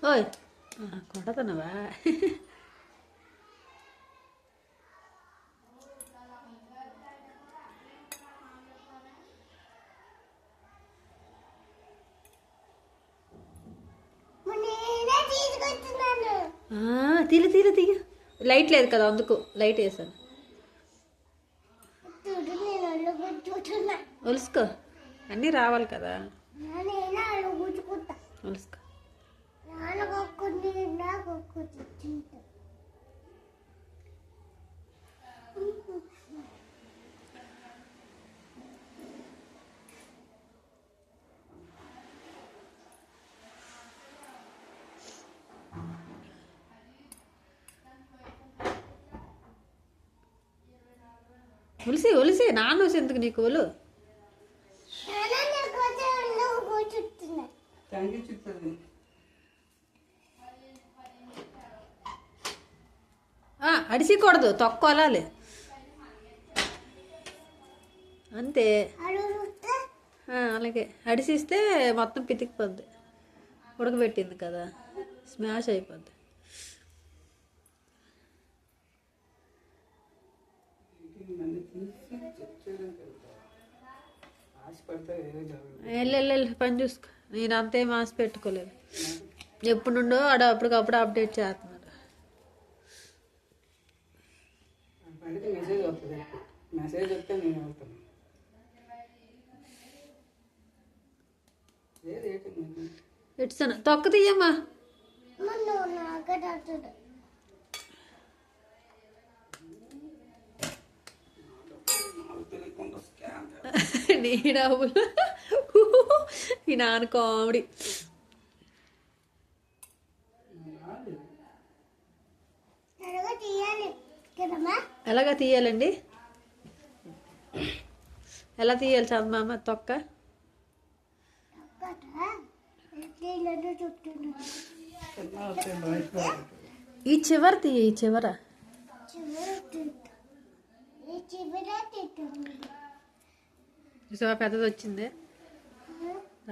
ఓయ్ కొడతానవా? తీలు తీలు తీయ. లైట్ లేదు కదా, అందుకు లైట్ వేసాను. ఒలుసుకో, అన్నీ రావాలి కదా. ఒలుసుకో. ఒలిసి ఒలిసి నాన్న వచ్చి ఎందుకు నీకు ఒలు? అడిసికూడదు, తొక్కోలాలి అంతే. అలాగే అడిసిస్తే మొత్తం పితికిపోద్ది. ఉడకబెట్టింది కదా, స్మాష్ అయిపోద్ది. వెళ్ళి పని చూసుకో. నేను అంతేం ఆశ పెట్టుకోలేదు. ఎప్పుడు నుండో అప్పటికప్పుడు అప్డేట్ చేస్తున్నాడు. ఇట్సన తొక్క తీయమ్మా. నీ డబ్బులు ఈ నాన్న కామెడీ. ఎలాగా తీయాలండి? ఎలా తీయాలి చదమామ? తొక్క ఈ చివర తీయ, ఈ చివర. చూసావా పెద్దది వచ్చింది?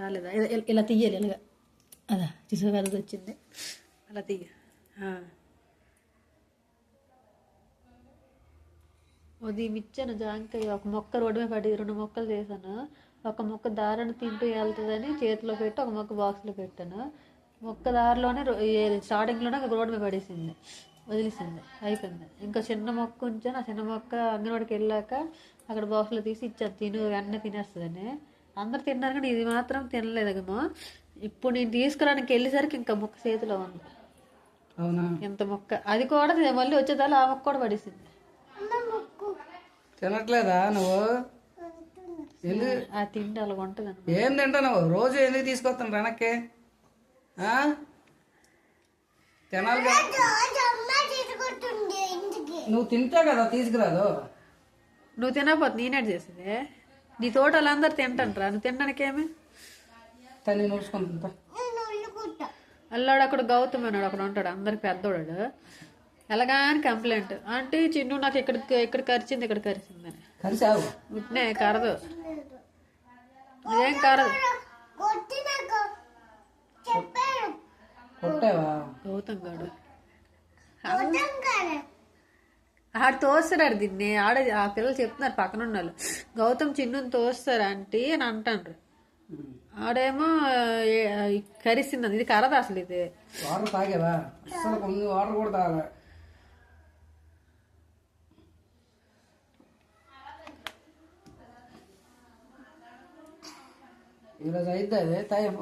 రాలేదా? ఇలా తీయాలి, ఇలాగా. అదా చూసావా పెద్దది వచ్చింది, అలా తీయ. అది మిచ్చాను జాంకాయ. ఒక మొక్క రోడ్డు మీద పడి 2 మొక్కలు చేశాను. ఒక మొక్క దారాన్ని తింటూ వెళ్తుందని చేతిలో పెట్టి ఒక మొక్క బాక్స్లో పెట్టాను. మొక్క దారిలోనే స్టార్టింగ్లోనే ఒక రోడ్డు మీద పడేసింది, వదిలేసింది, అయిపోయింది. ఇంకా చిన్న మొక్క ఉంచాను. ఆ చిన్న మొక్క అంగన్వాడికి వెళ్ళాక అక్కడ బాక్స్లో తీసి ఇచ్చాను, తిను వెంటనే తినేస్తుందని. అందరు తిన్నారు కానీ ఇది మాత్రం తినలేదేమో. ఇప్పుడు నేను తీసుకురానికి వెళ్ళేసరికి ఇంకా మొక్క చేతిలో ఉంది. అవునా? ఇంత మొక్క, అది కూడా మళ్ళీ వచ్చేదాన్ని ఆ మొక్క కూడా పడేసింది. తినట్లేదా నువ్వు? ఆ తిండి అలా ఉంటుంది. ఏం తింటావు రోజు? ఎందుకు తీసుకొస్తాను వెనక్కి? తినాలి కదా, నువ్వు తింటా కదా తీసుకురాదు. నువ్వు తినకపోతే నేనేటి చేసింది? నీ తోట వాళ్ళందరూ తింటాంట్రా, నువ్వు తినడానికి ఏమి? తల్లి నూడుచుకుంటా. అల్లాడు అక్కడ గౌతమ్ అన్నాడు, అక్కడ ఉంటాడు, అందరికి పెద్దోడాడు. ఎలాగాని కంప్లైంట్, అంటే చిన్ను నాకు ఇక్కడ కరిచింది, ఇక్కడ కరిచిందని. కలిసావు? ఉట్నే కరదు, ఏం కరదు. గౌతమ్ గాడు ఆడు తోస్తాడు దీన్ని. ఆ పిల్లలు చెప్తున్నారు పక్కన వాళ్ళు, గౌతమ్ చిన్నుని తోస్తారు ఆంటీ అని అంటారు. ఆడేమో కరిసింది, ఇది కరదు అసలు. ఇది వాటర్ తాగేవా? అసలు కొన్ని వాటర్ కూడా తాగా. ఈరోజు అయితే అదే టైం